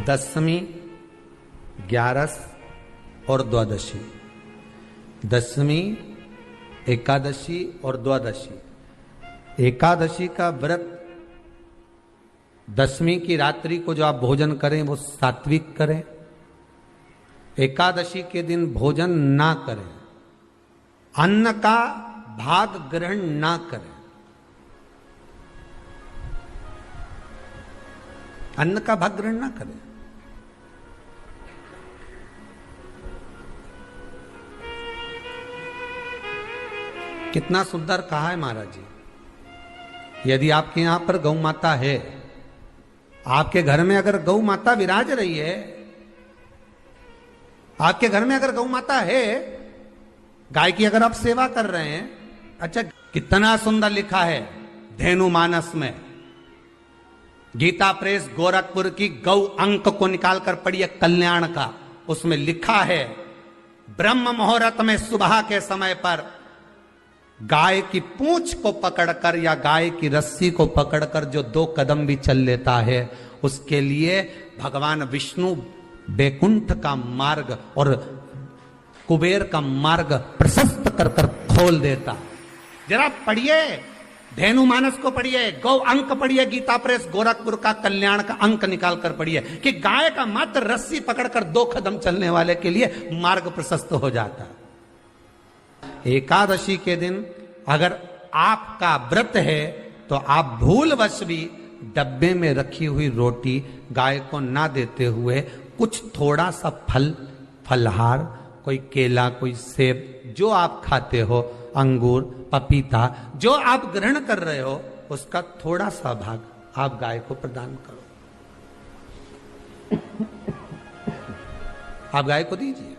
दशमी, ग्यारस और द्वादशी। दशमी, एकादशी और द्वादशी। एकादशी का व्रत, दशमी की रात्रि को जो आप भोजन करें वो सात्विक करें। एकादशी के दिन भोजन ना करें, अन्न का भाग ग्रहण ना करें। अन्न का भाग ग्रहण ना करें। कितना सुंदर कहा है महाराज जी। यदि आपके यहां पर गौ माता है, आपके घर में अगर गौ माता विराज रही है, आपके घर में अगर गौ माता है, गाय की अगर आप सेवा कर रहे हैं, अच्छा कितना सुंदर लिखा है धेनु मानस में, गीता प्रेस गोरखपुर की गौ अंक को निकालकर पढ़िए कल्याण का। उसमें लिखा है ब्रह्म मुहूर्त में सुबह के समय पर गाय की पूंछ को पकड़कर या गाय की रस्सी को पकड़कर जो 2 कदम भी चल लेता है, उसके लिए भगवान विष्णु बैकुंठ का मार्ग और कुबेर का मार्ग प्रशस्त कर कर खोल देता। जरा पढ़िए, धेनु मानस को पढ़िए, गौ अंक पढ़िए, गीता प्रेस गोरखपुर का कल्याण का अंक निकाल कर पढ़िए कि गाय का मात्र रस्सी पकड़कर 2 कदम चलने वाले के लिए मार्ग प्रशस्त हो जाता। एकादशी के दिन अगर आपका व्रत है तो आप भूलवश भी डब्बे में रखी हुई रोटी गाय को ना देते हुए कुछ थोड़ा सा फल, फलहार, कोई केला, कोई सेब, जो आप खाते हो, अंगूर, पपीता, जो आप ग्रहण कर रहे हो, उसका थोड़ा सा भाग आप गाय को प्रदान करो। आप गाय को दीजिए।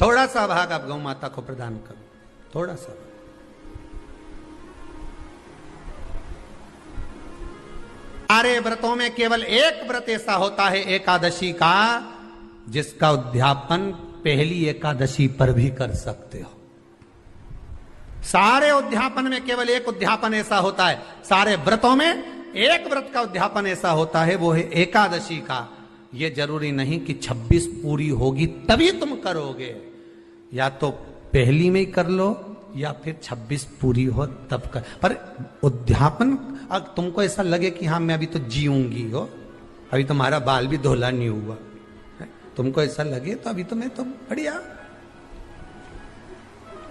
थोड़ा सा भाग आप गौ माता को प्रदान करो, थोड़ा सा। सारे व्रतों में केवल एक व्रत ऐसा होता है एकादशी का, जिसका उद्यापन पहली एकादशी पर भी कर सकते हो। सारे उद्यापन में केवल एक उद्यापन ऐसा होता है, सारे व्रतों में एक व्रत का उद्यापन ऐसा होता है, वो है एकादशी का। ये जरूरी नहीं कि 26 पूरी होगी तभी तुम करोगे, या तो पहली में ही कर लो या फिर 26 पूरी हो तब कर। पर उद्यापन, अब तुमको ऐसा लगे कि हाँ मैं अभी तो जीऊंगी हो, अभी तुम्हारा बाल भी धोला नहीं हुआ, तुमको ऐसा लगे तो अभी तो मैं तो बढ़िया,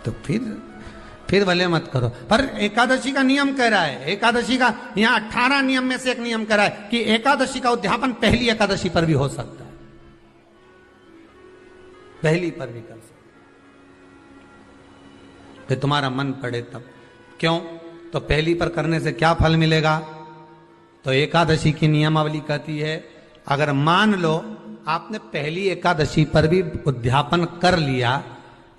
तो फिर भले मत करो। पर एकादशी का नियम कह रहा है, एकादशी का यहाँ 18 नियम में से एक नियम कह रहा है कि एकादशी का उद्यापन पहली एकादशी पर भी हो सकता है, पहली पर भी कर सकता। फिर तुम्हारा मन पड़े तब। क्यों? तो पहली पर करने से क्या फल मिलेगा? तो एकादशी की नियमावली कहती है, अगर मान लो आपने पहली एकादशी पर भी उद्यापन कर लिया,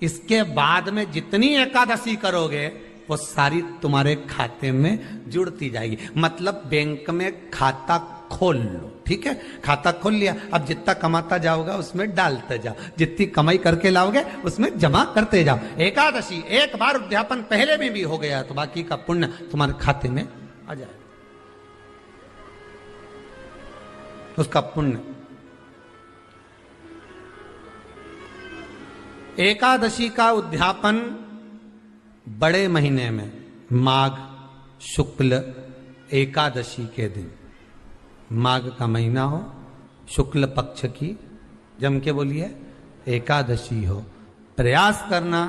इसके बाद में जितनी एकादशी करोगे वो सारी तुम्हारे खाते में जुड़ती जाएगी। मतलब बैंक में खाता खोल लो, ठीक है? खाता खोल लिया, अब जितना कमाता जाओगा उसमें डालते जाओ, जितनी कमाई करके लाओगे उसमें जमा करते जाओ। एकादशी एक बार उद्यापन पहले में भी हो गया तो बाकी का पुण्य तुम्हारे खाते में आ जाए, उसका पुण्य। एकादशी का उद्यापन बड़े महीने में माघ शुक्ल एकादशी के दिन, माघ का महीना हो, शुक्ल पक्ष की, जम के बोलिए, एकादशी हो, प्रयास करना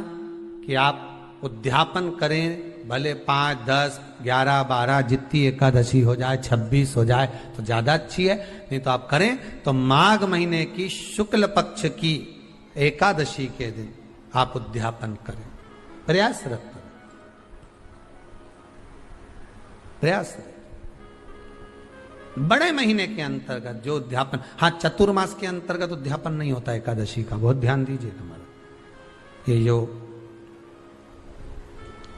कि आप उद्यापन करें, भले 5, 10, 11, 12 जितनी एकादशी हो जाए, 26 हो जाए तो ज्यादा अच्छी है, नहीं तो आप करें तो माघ महीने की शुक्ल पक्ष की एकादशी के दिन आप उद्यापन करें, प्रयासरत करें, प्रयास। बड़े महीने के अंतर्गत जो उद्यापन, हाँ चतुर्मास के अंतर्गत उद्यापन नहीं होता एकादशी का, बहुत ध्यान दीजिए हमारा। ये जो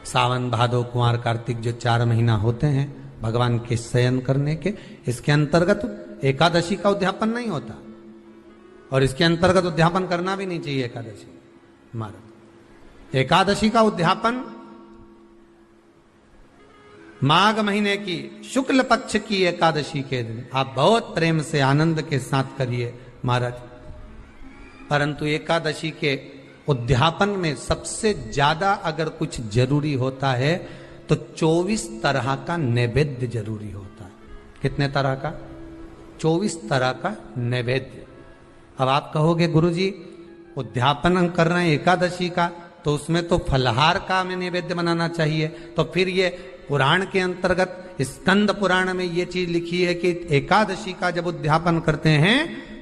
सावन भादो कुंवर कार्तिक जो 4 महीना होते हैं भगवान के शयन करने के, इसके अंतर्गत एकादशी का उद्यापन नहीं होता, और इसके अंतर्गत उद्यापन करना भी नहीं चाहिए एकादशी। महाराज एकादशी का उद्यापन माघ महीने की शुक्ल पक्ष की एकादशी के दिन आप बहुत प्रेम से आनंद के साथ करिए महाराज। परंतु एकादशी के उद्यापन में सबसे ज्यादा अगर कुछ जरूरी होता है तो 24 तरह का नैवेद्य जरूरी होता है। कितने तरह का? 24 तरह का नैवेद्य। अब आप कहोगे गुरुजी उद्यापन हम कर रहे हैं एकादशी का, तो उसमें तो फलहार का हमें नैवेद्य बनाना चाहिए। तो फिर ये पुराण के अंतर्गत स्कंद पुराण में ये चीज लिखी है कि एकादशी का जब उद्यापन करते हैं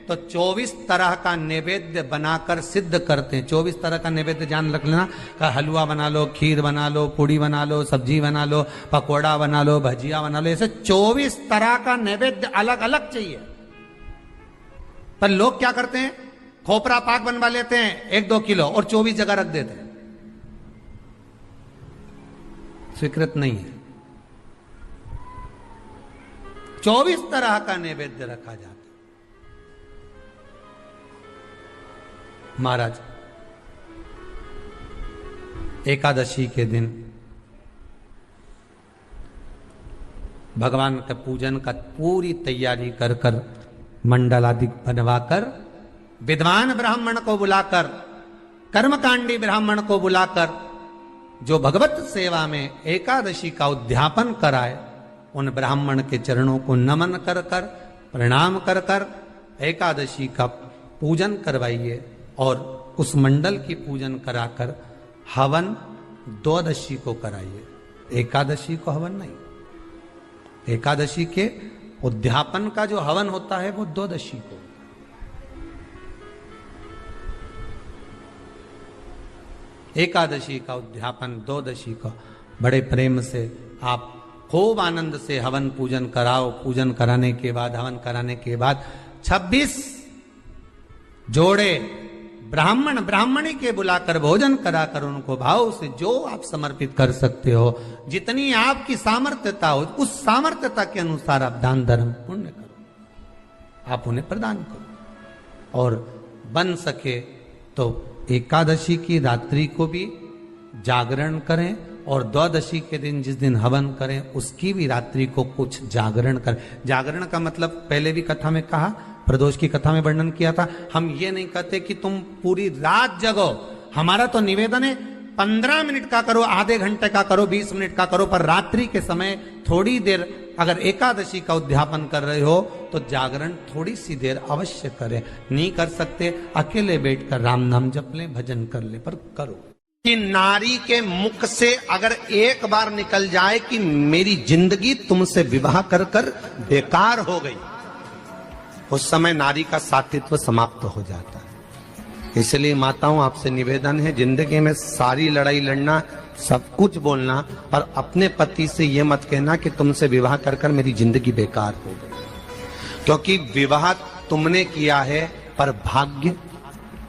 तो 24 तरह का नैवेद्य बनाकर सिद्ध करते हैं। 24 तरह का नैवेद्य जान रख लेना, का हलवा बना लो, खीर बना लो, पूड़ी बना लो, सब्जी बना लो, पकोड़ा बना लो, भजिया बना लो, ऐसे 24 तरह का नैवेद्य अलग अलग चाहिए। पर लोग क्या करते हैं, खोपरा पाक बनवा लेते हैं 1-2 किलो और 24 जगह रख देते हैं। स्वीकृत नहीं है। 24 तरह का नैवेद्य रखा जाता है। महाराज एकादशी के दिन भगवान के पूजन का पूरी तैयारी कर कर मंडल आदि बनवाकर विद्वान ब्राह्मण को बुलाकर, कर्मकांडी ब्राह्मण को बुलाकर जो भगवत सेवा में एकादशी का उद्यापन कराए, उन ब्राह्मण के चरणों को नमन कर कर, प्रणाम कर कर एकादशी का पूजन करवाइए और उस मंडल की पूजन कराकर हवन द्वादशी को कराइए। एकादशी को हवन नहीं। एकादशी के उद्यापन का जो हवन होता है वो द्वादशी को। एकादशी का उद्यापन द्वादशी को बड़े प्रेम से आप खूब आनंद से हवन पूजन कराओ। पूजन कराने के बाद, हवन कराने के बाद 26 जोड़े ब्राह्मण ब्राह्मणी के बुलाकर भोजन कराकर उनको भाव से जो आप समर्पित कर सकते हो, जितनी आपकी सामर्थ्यता हो, उस सामर्थ्यता के अनुसार आप दान धर्म पुण्य करो, आप उन्हें प्रदान करो। और बन सके तो एकादशी की रात्रि को भी जागरण करें और द्वादशी के दिन जिस दिन हवन करें उसकी भी रात्रि को कुछ जागरण करें। जागरण का मतलब पहले भी कथा में कहा, प्रदोष की कथा में वर्णन किया था। हम ये नहीं कहते कि तुम पूरी रात जगो, हमारा तो निवेदन है 15 मिनट का करो, आधे घंटे का करो, 20 मिनट का करो, पर रात्रि के समय थोड़ी देर अगर एकादशी का उद्यापन कर रहे हो तो जागरण थोड़ी सी देर अवश्य करें। नहीं कर सकते अकेले बैठकर राम नाम जप लें, भजन कर ले, पर करो। कि नारी के मुख से अगर एक बार निकल जाए कि मेरी जिंदगी तुमसे विवाह कर कर बेकार हो गई, उस समय नारी का साथित्व समाप्त हो जाता है। इसलिए माताओं आपसे निवेदन है, जिंदगी में सारी लड़ाई लड़ना, सब कुछ बोलना, पर अपने पति से यह मत कहना कि तुमसे विवाह कर कर मेरी जिंदगी बेकार हो गई। क्योंकि विवाह तुमने किया है पर भाग्य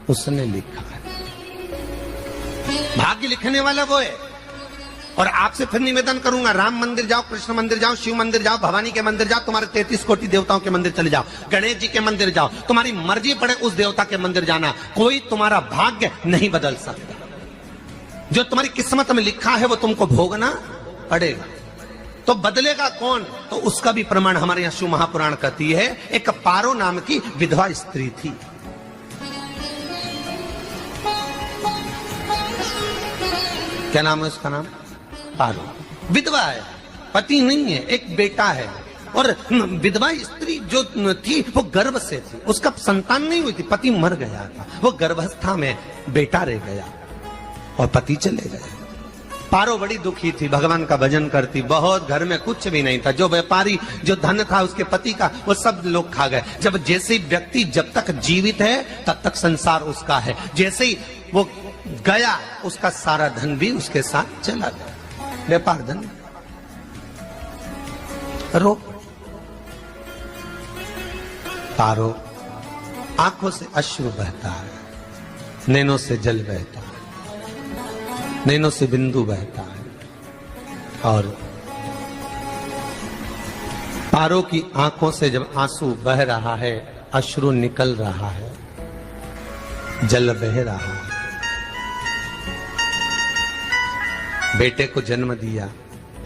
उसने लिखा है। भाग्य लिखने वाला वो है। और आपसे फिर निवेदन करूंगा, राम मंदिर जाओ, कृष्ण मंदिर जाओ, शिव मंदिर जाओ, भवानी के मंदिर जाओ, तुम्हारे 33 कोटि देवताओं के मंदिर चले जाओ, गणेश जी के मंदिर जाओ, तुम्हारी मर्जी पड़े उस देवता के मंदिर जाना, कोई तुम्हारा भाग्य नहीं बदल सकता। जो तुम्हारी किस्मत में लिखा है वो तुमको भोगना पड़ेगा। तो बदलेगा कौन? तो उसका भी प्रमाण हमारे यहाँ शिव महापुराण कहती है। एक पारो नाम की विधवा स्त्री थी। क्या नाम है उसका? नाम पारो। विधवा है, पति नहीं है, एक बेटा है। और विधवा स्त्री जो थी वो गर्भ से थी, उसका संतान नहीं हुई थी, पति मर गया था, वो गर्भावस्था में बेटा रह गया और पति चले गए। पारो बड़ी दुखी थी, भगवान का भजन करती बहुत, घर में कुछ भी नहीं था। जो व्यापारी, जो धन था उसके पति का, वो सब लोग खा गए। जब जैसे व्यक्ति जब तक जीवित है तब तक संसार उसका है, जैसे ही वो गया उसका सारा धन भी उसके साथ चला गया। व्यापार धन रो। पारो आंखों से अश्रु बहता है, नैनों से जल बहता है, नैनों से बिंदु बहता है। और पारो की आंखों से जब आंसू बह रहा है, अश्रु निकल रहा है, जल बह रहा है, बेटे को जन्म दिया।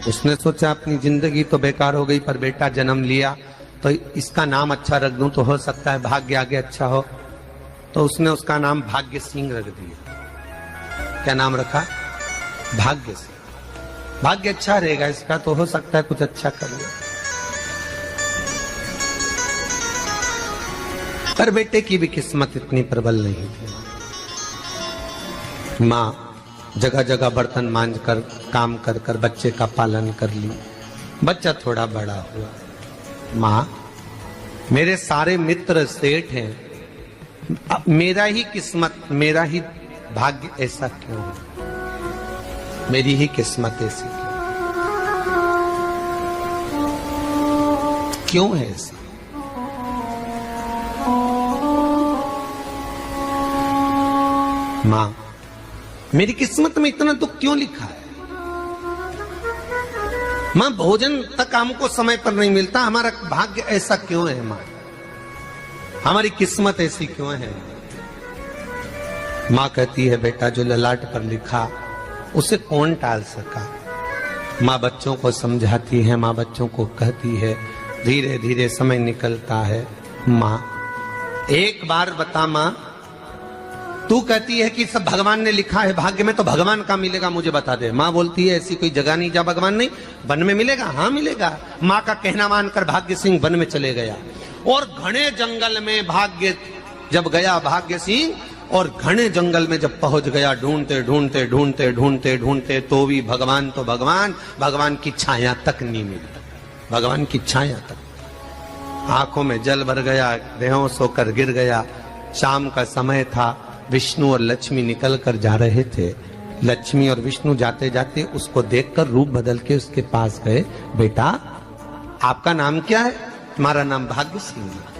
उसने सोचा अपनी जिंदगी तो बेकार हो गई, पर बेटा जन्म लिया तो इसका नाम अच्छा रख दूं तो हो सकता है भाग्य आगे अच्छा हो। तो उसने उसका नाम भाग्य सिंह रख दिया। क्या नाम रखा? भाग्य सिंह। भाग्य अच्छा रहेगा इसका, तो हो सकता है कुछ अच्छा कर ले। पर बेटे की भी किस्मत इतनी प्रबल नहीं थी। माँ जगह जगह बर्तन मांझ कर काम कर कर बच्चे का पालन कर ली। बच्चा थोड़ा बड़ा हुआ। माँ मेरे सारे मित्र सेठ हैं, अब मेरा ही किस्मत, मेरा ही भाग्य ऐसा क्यों है? मेरी ही किस्मत ऐसी क्यों है ऐसा? माँ मेरी किस्मत में इतना दुख क्यों लिखा है? माँ भोजन तक हमको समय पर नहीं मिलता, हमारा भाग्य ऐसा क्यों है? माँ हमारी किस्मत ऐसी क्यों है? माँ कहती है बेटा जो ललाट पर लिखा उसे कौन टाल सका। माँ बच्चों को समझाती है, माँ बच्चों को कहती है, धीरे धीरे समय निकलता है। माँ एक बार बता माँ, तू कहती है कि सब भगवान ने लिखा है भाग्य में, तो भगवान का मिलेगा मुझे बता दे। माँ बोलती है ऐसी कोई जगह नहीं जहाँ भगवान नहीं। वन में मिलेगा? हाँ मिलेगा। माँ का कहना मानकर भाग्य सिंह वन में चले गया और घने जंगल में भाग्य जब गया भाग्य सिंह, और घने जंगल में जब पहुंच गया, ढूंढते ढूंढते ढूंढते ढूंढते ढूंढते तो भी भगवान तो भगवान की छाया तक नहीं मिली। भगवान की छाया तक। आंखों में जल भर गया, बेहोश होकर गिर गया। शाम का समय था, विष्णु और लक्ष्मी निकल कर जा रहे थे। लक्ष्मी और विष्णु जाते जाते उसको देखकर रूप बदल के उसके पास गए। बेटा आपका नाम क्या है? तुम्हारा नाम भाग्य सिंह है।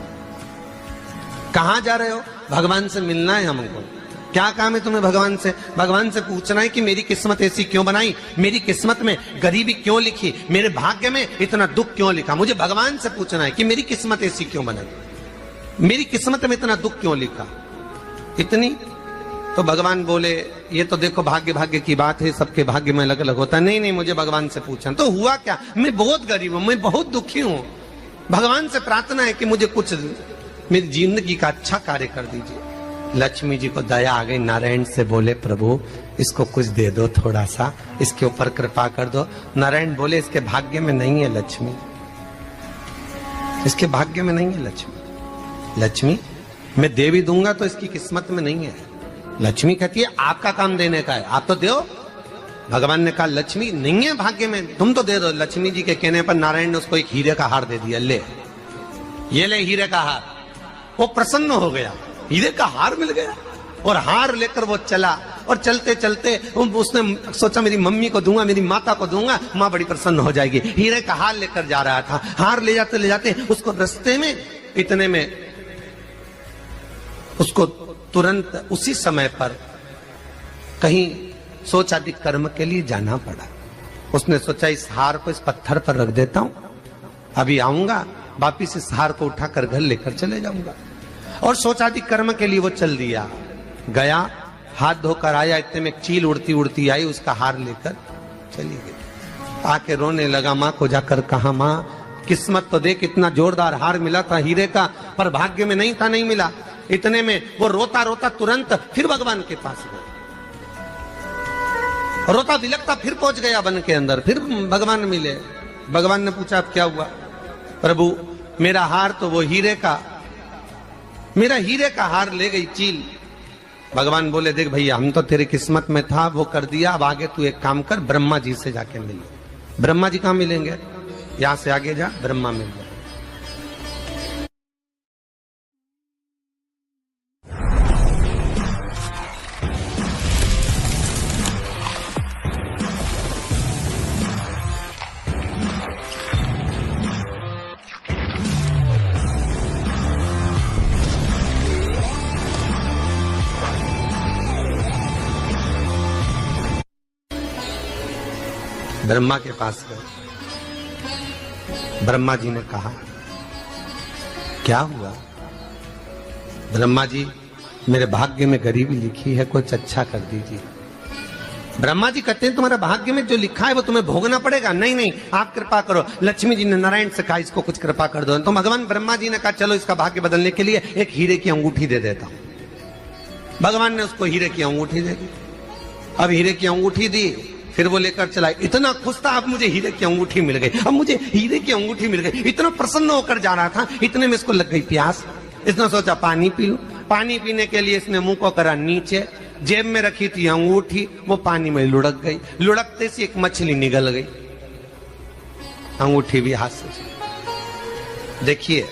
कहाँ जा रहे हो? भगवान से मिलना है हमको। क्या काम है तुम्हें भगवान से? भगवान से पूछना है कि मेरी किस्मत ऐसी क्यों बनाई, मेरी किस्मत में गरीबी क्यों लिखी, मेरे भाग्य में इतना दुख क्यों लिखा। मुझे भगवान से पूछना है कि मेरी किस्मत ऐसी क्यों बनाई, मेरी किस्मत में इतना दुख क्यों लिखा। इतनी तो भगवान बोले ये तो देखो भाग्य भाग्य की बात है, सबके भाग्य में अलग अलग होता है। नहीं नहीं मुझे भगवान से पूछना। तो हुआ क्या? मैं बहुत गरीब हूं, मैं बहुत दुखी हूं। भगवान से प्रार्थना है कि मुझे कुछ मेरी जिंदगी का अच्छा कार्य कर दीजिए। लक्ष्मी जी को दया आ गई। नारायण से बोले प्रभु इसको कुछ दे दो, थोड़ा सा इसके ऊपर कृपा कर दो। नारायण बोले इसके भाग्य में नहीं है लक्ष्मी, इसके भाग्य में नहीं है लक्ष्मी। लक्ष्मी मैं देवी दूंगा तो इसकी किस्मत में नहीं है। लक्ष्मी कहती है आपका काम देने का है, आप तो दो। भगवान ने कहा लक्ष्मी नहीं है भाग्य में, तुम तो दे दो। लक्ष्मी जी के कहने पर नारायण ने उसको एक हीरे का हार दे दिया। ले ये ले हीरे का हार। वो प्रसन्न हो गया, हीरे का हार मिल गया। और हार लेकर वो चला, और चलते चलते उसने सोचा मेरी मम्मी को दूंगा, मेरी माता को दूंगा, माँ बड़ी प्रसन्न हो जाएगी। हीरे का हार लेकर जा रहा था। हार ले जाते उसको रास्ते में इतने में उसको तुरंत उसी समय पर कहीं सोचादि कर्म के लिए जाना पड़ा। उसने सोचा इस हार को इस पत्थर पर रख देता हूं, अभी आऊंगा वापिस इस हार को उठाकर घर लेकर चले जाऊंगा। और सोचादि कर्म के लिए वो चल दिया। गया, हाथ धोकर आया, इतने में चील उड़ती उड़ती आई, उसका हार लेकर चली गई। आके रोने लगा। माँ को जाकर कहा माँ किस्मत तो देख, इतना जोरदार हार मिला था हीरे का, पर भाग्य में नहीं था, नहीं मिला। इतने में वो रोता रोता तुरंत फिर भगवान के पास गया। रोता बिलखता फिर पहुंच गया वन के अंदर, फिर भगवान मिले। भगवान ने पूछा अब क्या हुआ? प्रभु मेरा हार तो वो हीरे का, मेरा हीरे का हार ले गई चील। भगवान बोले देख भैया हम तो तेरी किस्मत में था, वो कर दिया, अब आगे तू एक काम कर, ब्रह्मा जी से जाके मिल। ब्रह्मा जी कहां मिलेंगे? यहां से आगे जा, ब्रह्मा मिल जाए। ब्रह्मा के पास गए। ब्रह्मा जी ने कहा क्या हुआ? ब्रह्मा जी मेरे भाग्य में गरीबी लिखी है, कुछ अच्छा कर दीजिए। ब्रह्मा जी कहते हैं तुम्हारा भाग्य में जो लिखा है वो तुम्हें भोगना पड़ेगा। नहीं नहीं, आप कृपा करो। लक्ष्मी जी ने नारायण से कहा इसको कुछ कृपा कर दो। तो भगवान ब्रह्मा जी ने कहा चलो इसका भाग्य बदलने के लिए एक हीरे की अंगूठी दे देता हूं। भगवान ने उसको हीरे की अंगूठी दे दी। अब हीरे की अंगूठी दी, फिर वो लेकर चला। इतना खुश था, अब मुझे हीरे की अंगूठी मिल गई, अब मुझे हीरे की अंगूठी मिल गई। इतना प्रसन्न होकर जा रहा था, इतने में इसको लग गई प्यास। इसने सोचा पानी पी लूं। पानी पीने के लिए इसने मुंह को करा नीचे, जेब में रखी थी अंगूठी, वो पानी में लुढ़क गई। लुढ़कते से एक मछली निगल गई, अंगूठी भी हाथ से। देखिए,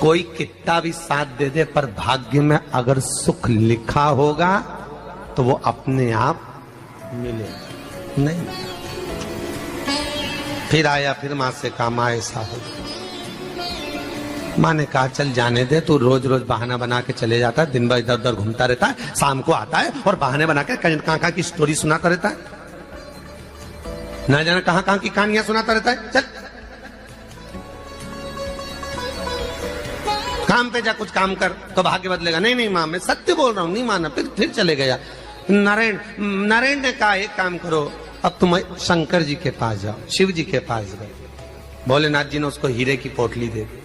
कोई कितना भी साथ दे दे, पर भाग्य में अगर सुख लिखा होगा तो वो अपने आप मिलेगा नहीं। फिर आया, फिर मां से कहा मां ऐसा हो। मां ने कहा चल जाने दे, तू रोज रोज बहाना बना के चले जाता है, दिन भर इधर उधर घूमता रहता है, शाम को आता है और बहाने बना के कहां की स्टोरी सुनाता रहता है, ना जाने कहां की कहानियां सुनाता रहता है। चल काम पे जा, कुछ काम कर तो भाग्य बदलेगा। नहीं नहीं मां, मैं सत्य बोल रहा हूं। नहीं माना, फिर चले गया। नारायण ने कहा एक काम करो, अब तुम शंकर जी के पास जाओ। शिव जी के पास गए। भोलेनाथ जी ने उसको हीरे की पोटली दे दी।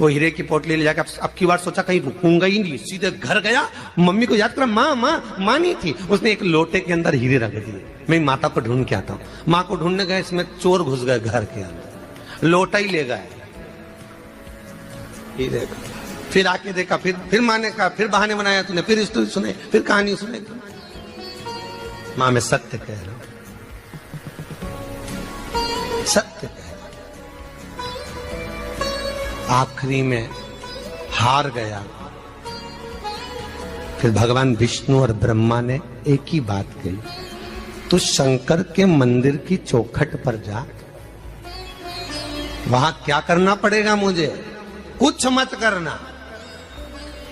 वो हीरे की पोटली ले जाकर अब की बार सोचा कहीं रुकूंगा ही नहीं, सीधे घर गया। मम्मी को याद करा, माँ नहीं थी। उसने एक लोटे के अंदर हीरे रख दिए। मैं माता को ढूंढ के आता हूँ। माँ को ढूंढने गए, इसमें चोर घुस गए घर के अंदर, लोटा ही ले गए हीरे का। फिर आके देखा, फिर माँ ने कहा, फिर बहाने बनाया तूने, फिर स्टोरी सुने, फिर कहानी सुने। माँ मैं सत्य कह रहा हूं, सत्य कह रहा हूं। आखिरी में हार गया। फिर भगवान विष्णु और ब्रह्मा ने एक ही बात कही, तू शंकर के मंदिर की चौखट पर जा। वहां क्या करना पड़ेगा मुझे? कुछ मत करना,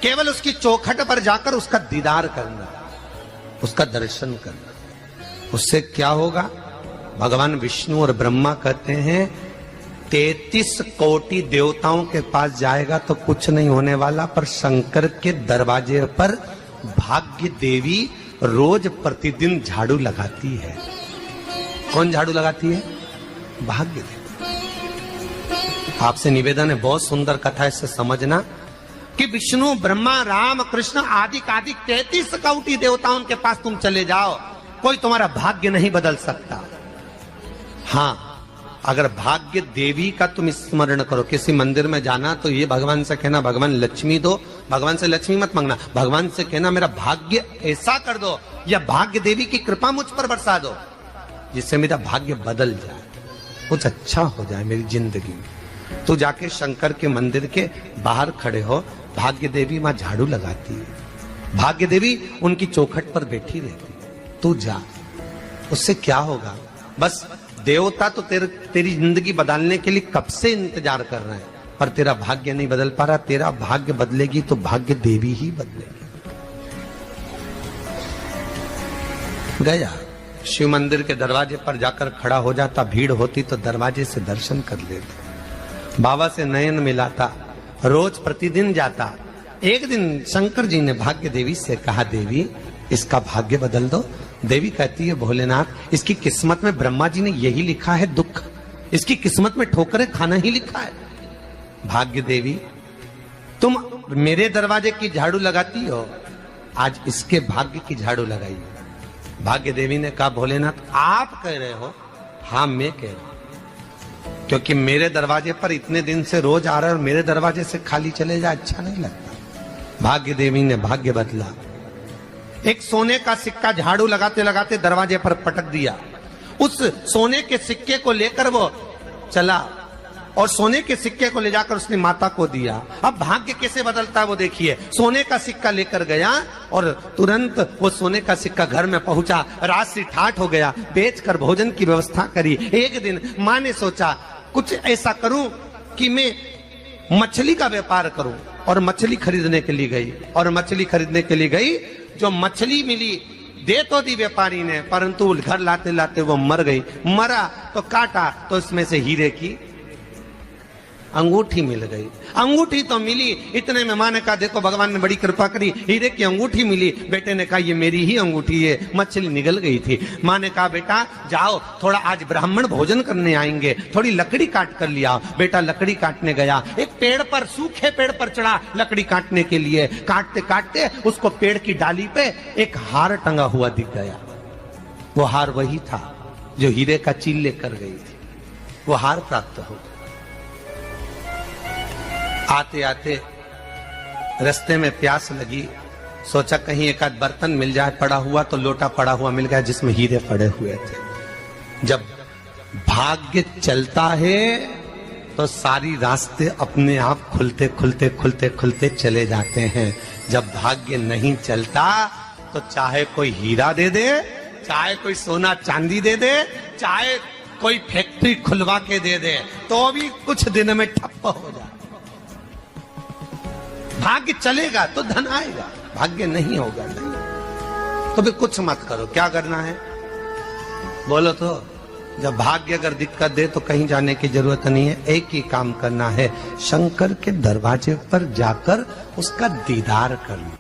केवल उसकी चौखट पर जाकर उसका दीदार करना, उसका दर्शन करना। उससे क्या होगा? भगवान विष्णु और ब्रह्मा कहते हैं 33 कोटि देवताओं के पास जाएगा तो कुछ नहीं होने वाला, पर शंकर के दरवाजे पर भाग्य देवी रोज प्रतिदिन झाड़ू लगाती है। कौन झाड़ू लगाती है? भाग्य देवी। आपसे निवेदन है, बहुत सुंदर कथा है, इससे समझना कि विष्णु ब्रह्मा राम कृष्ण आदि 33 कोटि देवताओं के पास तुम चले जाओ, कोई तुम्हारा भाग्य नहीं बदल सकता। हाँ, अगर भाग्य देवी का तुम स्मरण करो, किसी मंदिर में जाना तो ये भगवान से कहना भगवान लक्ष्मी दो। भगवान से लक्ष्मी मत मांगना, भगवान से कहना मेरा भाग्य ऐसा कर दो, या भाग्य देवी की कृपा मुझ पर बरसा दो, जिससे मेरा भाग्य बदल जाए, कुछ अच्छा हो जाए मेरी जिंदगी में। तो जाके शंकर के मंदिर के बाहर खड़े हो, भाग्य देवी मां झाड़ू लगाती है, भाग्य देवी उनकी चौखट पर बैठी रहती है। तू जा, उससे क्या होगा? बस देवता तो तेरी जिंदगी बदलने के लिए कब से इंतजार कर रहे हैं, पर तेरा भाग्य नहीं बदल पा रहा। तेरा भाग्य बदलेगी तो भाग्य देवी ही बदलेगी। गया, शिव मंदिर के दरवाजे पर जाकर खड़ा हो जाता, भीड़ होती तो दरवाजे से दर्शन कर लेता, बाबा से नयन मिलाता, रोज प्रतिदिन जाता। एक दिन शंकर जी ने भाग्य देवी से कहा, देवी इसका भाग्य बदल दो। देवी कहती है, भोलेनाथ इसकी किस्मत में ब्रह्मा जी ने यही लिखा है दुख, इसकी किस्मत में ठोकरें खाना ही लिखा है। भाग्य देवी तुम मेरे दरवाजे की झाड़ू लगाती हो, आज इसके भाग्य की झाड़ू लगाई। भाग्य देवी ने कहा, भोलेनाथ आप कह रहे हो? हाँ मैं कह रहा हूं, क्योंकि मेरे दरवाजे पर इतने दिन से रोज आ रहा है और मेरे दरवाजे से खाली चले जाए अच्छा नहीं लगता। भाग्य देवी ने भाग्य बदला। एक सोने का सिक्का झाड़ू लगाते लगाते दरवाजे पर पटक दिया। उस सोने के सिक्के को लेकर वो चला और सोने के सिक्के को ले जाकर उसने माता को दिया। अब भाग्य कैसे बदलता है वो देखिए। सोने का सिक्का लेकर गया और तुरंत वो सोने का सिक्का घर में पहुंचा। रात से ठाठ हो गया, बेचकर भोजन की व्यवस्था करी। एक दिन मां ने सोचा कुछ ऐसा करूं कि मैं मछली का व्यापार करूं, और मछली खरीदने के लिए गई। और मछली खरीदने के लिए गई, जो मछली मिली दे तो दी व्यापारी ने, परंतु घर लाते लाते वो मर गई। मरा तो काटा तो इसमें से हीरे की अंगूठी मिल गई। अंगूठी तो मिली, इतने में माँ ने कहा देखो भगवान ने बड़ी कृपा करी, हीरे की अंगूठी मिली। बेटे ने कहा ये मेरी ही अंगूठी है। मछली निगल गई थी। माँ ने कहा बेटा जाओ, थोड़ा आज ब्राह्मण भोजन करने आएंगे, थोड़ी लकड़ी काट कर लिया। बेटा लकड़ी काटने गया, एक पेड़ पर, सूखे पेड़ पर चढ़ा लकड़ी काटने के लिए। काटते काटते उसको पेड़ की डाली पे एक हार टंगा हुआ दिख गया। वो हार वही था जो हीरे का चील लेकर गई थी। वो हार प्राप्त हो गया। आते आते रास्ते में प्यास लगी, सोचा कहीं एक आध बर्तन मिल जाए पड़ा हुआ, तो लोटा पड़ा हुआ मिल गया जिसमें हीरे पड़े हुए थे। जब भाग्य चलता है तो सारी रास्ते अपने आप खुलते खुलते खुलते खुलते चले जाते हैं। जब भाग्य नहीं चलता तो चाहे कोई हीरा दे दे, चाहे कोई सोना चांदी दे दे, चाहे कोई फैक्ट्री खुलवा के दे दे, तो भी कुछ दिन में ठप्प हो जाए। भाग्य चलेगा तो धन आएगा, भाग्य नहीं होगा नहीं। तो भी कुछ मत करो। क्या करना है बोलो तो? जब भाग्य अगर दिक्कत दे तो कहीं जाने की जरूरत नहीं है। एक ही काम करना है, शंकर के दरवाजे पर जाकर उसका दीदार करना।